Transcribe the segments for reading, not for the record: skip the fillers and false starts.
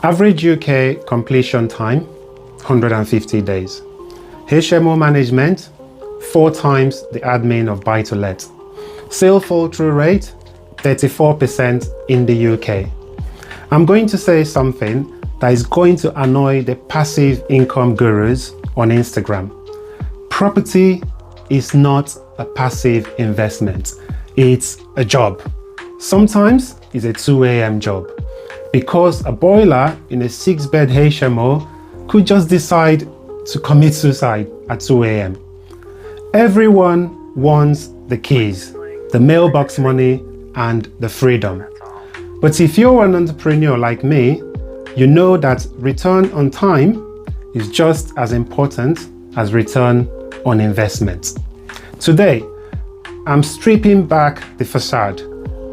Average UK completion time, 150 days. HMO management, 4 times the admin of buy-to-let. Sale fall-through rate, 34% in the UK. I'm going to say something that is going to annoy the passive income gurus on Instagram. Property is not a passive investment. It's a job. Sometimes it's a 2 a.m. job because a boiler in a 6-bed HMO could just decide to commit suicide at 2 a.m. Everyone wants the keys, the mailbox money, and the freedom. But if you're an entrepreneur like me, you know that return on time is just as important as return on investment. Today, I'm stripping back the facade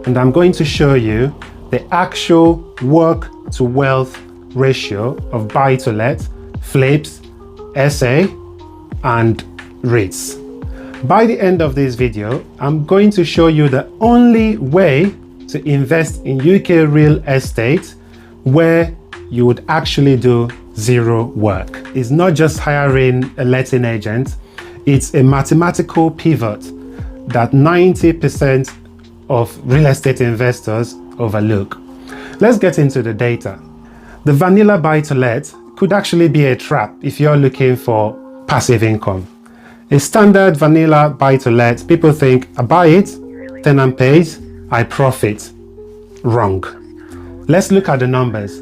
and I'm going to show you the actual work to wealth ratio of buy-to-let, flips, SA, and REITs. By the end of this video, I'm going to show you the only way to invest in UK real estate where you would actually do zero work. It's not just hiring a letting agent, it's a mathematical pivot that 90% of real estate investors overlook. Let's get into the data. The vanilla buy-to-let could actually be a trap if you're looking for passive income. A standard vanilla buy-to-let, people think, I buy it, tenant pays, I profit. Wrong. Let's look at the numbers.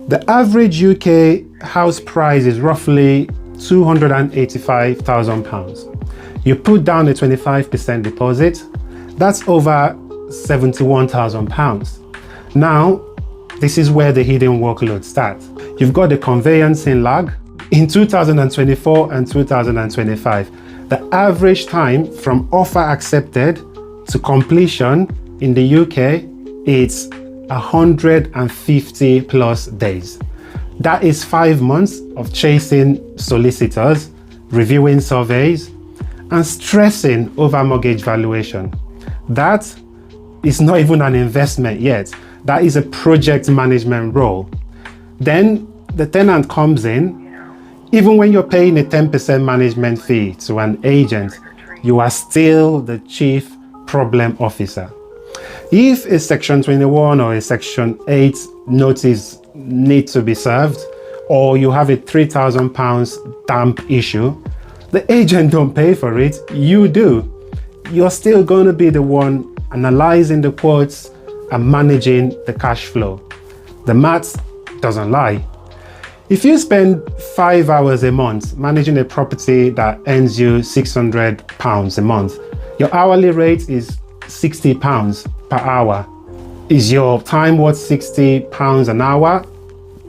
The average UK house price is roughly £285,000. You put down a 25% deposit, that's over £71,000. Now, this is where the hidden workload starts. You've got the conveyancing lag. In 2024 and 2025, the average time from offer accepted to completion in the UK is 150 plus days. That is 5 months of chasing solicitors, reviewing surveys, and stressing over mortgage valuation. That is not even an investment yet. That is a project management role. Then the tenant comes in. Even when you're paying a 10% management fee to an agent, you are still the chief problem officer. If a Section 21 or a Section 8 notice needs to be served, or you have a £3,000 damp issue, the agent don't pay for it, you do. You're still going to be the one analyzing the quotes and managing the cash flow. The maths doesn't lie. If you spend 5 hours a month managing a property that earns you £600 a month, your hourly rate is £60 per hour. Is your time worth £60 an hour?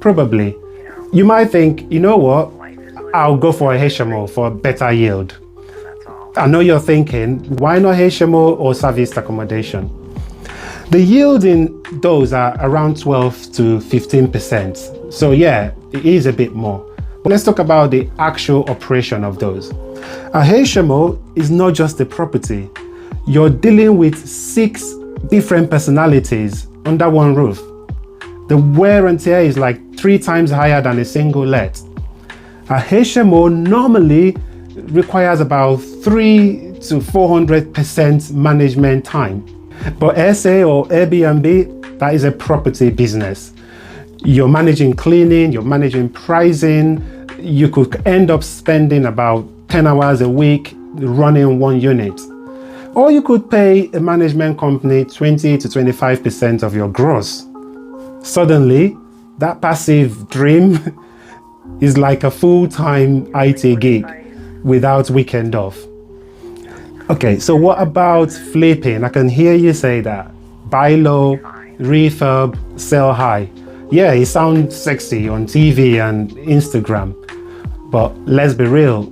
Probably. You might think, you know what, I'll go for a HMO for a better yield. I know you're thinking, why not HMO or serviced accommodation? The yield in those are around 12 to 15%. So yeah, it is a bit more. But let's talk about the actual operation of those. A HMO is not just a property. You're dealing with 6 different personalities under one roof. The wear and tear is like 3 times higher than a single let. A HMO normally requires about 300 to 400% management time. But SA or Airbnb, that is a property business. You're managing cleaning, you're managing pricing. You could end up spending about 10 hours a week running one unit. Or you could pay a management company 20 to 25% of your gross. Suddenly, that passive dream is like a full-time IT gig without weekend off. Okay, so what about flipping? I can hear you say that. Buy low, refurb, sell high. Yeah, it sounds sexy on TV and Instagram, but let's be real.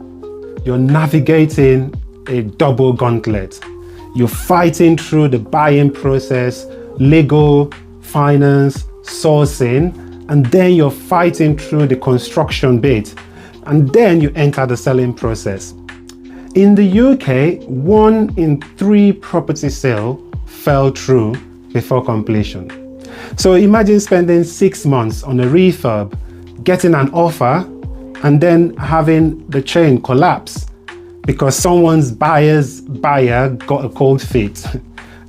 You're navigating a double gauntlet. You're fighting through the buying process, legal, finance, sourcing, and then you're fighting through the construction bit, and then you enter the selling process. In the UK, 1 in 3 property sales fell through before completion. So imagine spending 6 months on a refurb, getting an offer, and then having the chain collapse because someone's buyer's buyer got a cold feet.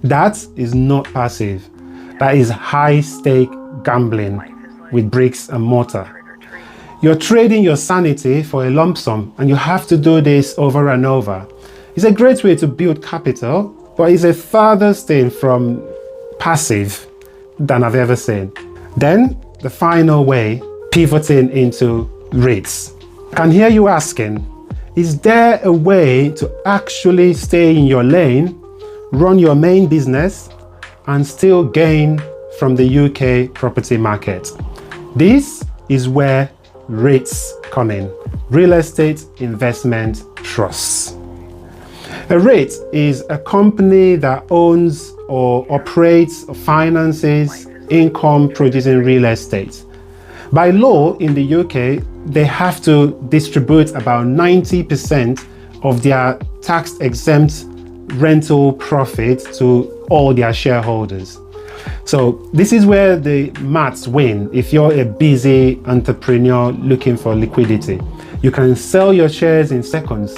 That is not passive. That is high stake gambling with bricks and mortar. You're trading your sanity for a lump sum, and you have to do this over and over. It's a great way to build capital, but it's a furthest thing from passive than I've ever seen. Then the final way, pivoting into REITs. I can hear you asking, is there a way to actually stay in your lane, run your main business, and still gain from the UK property market? This is where REITs come in, real estate investment trusts. A REIT is a company that owns or operates or finances income producing real estate. By law in the UK, they have to distribute about 90% of their tax-exempt rental profit to all their shareholders. So this is where the maths win. If you're a busy entrepreneur looking for liquidity, you can sell your shares in seconds,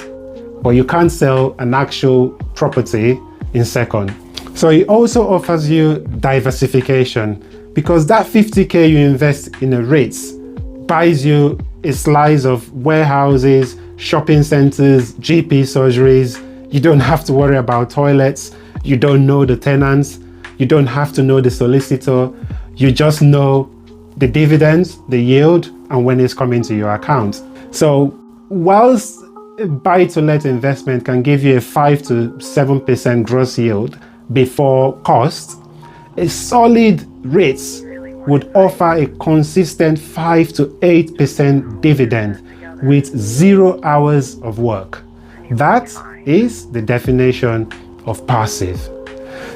but you can't sell an actual property in seconds. So it also offers you diversification, because that 50k you invest in a REITs buys you a slice of warehouses, shopping centers, GP surgeries. You don't have to worry about toilets. You don't know the tenants. You don't have to know the solicitor. You just know the dividends, the yield, and when it's coming to your account. So whilst a buy-to-let investment can give you a 5 to 7% gross yield before cost, a solid REITs would offer a consistent 5 to 8% dividend with 0 hours of work. That is the definition of passive.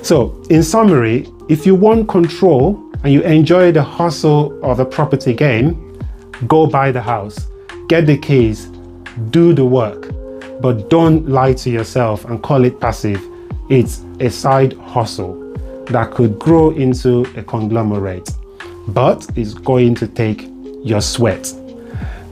So in summary, if you want control and you enjoy the hustle of a property game, go buy the house, get the keys, do the work, but don't lie to yourself and call it passive. It's a side hustle that could grow into a conglomerate, but it's going to take your sweat.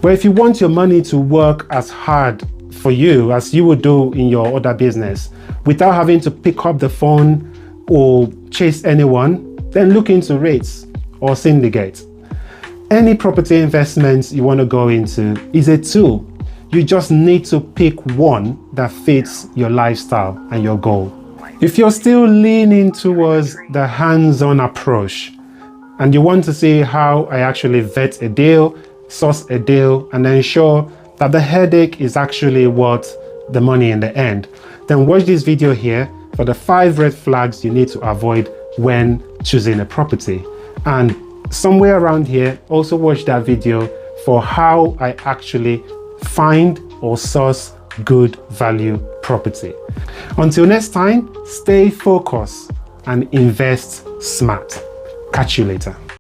But if you want your money to work as hard for you as you would do in your other business without having to pick up the phone or chase anyone, then look into REITs or syndicate. Any property investments you want to go into is a tool. You just need to pick one that fits your lifestyle and your goal. If you're still leaning towards the hands-on approach and you want to see how I actually vet a deal, source a deal, and ensure that the headache is actually worth the money in the end, then watch this video here for the 5 red flags you need to avoid when choosing a property. And somewhere around here, also watch that video for how I actually find or source good value property. Until next time, stay focused and invest smart. Catch you later.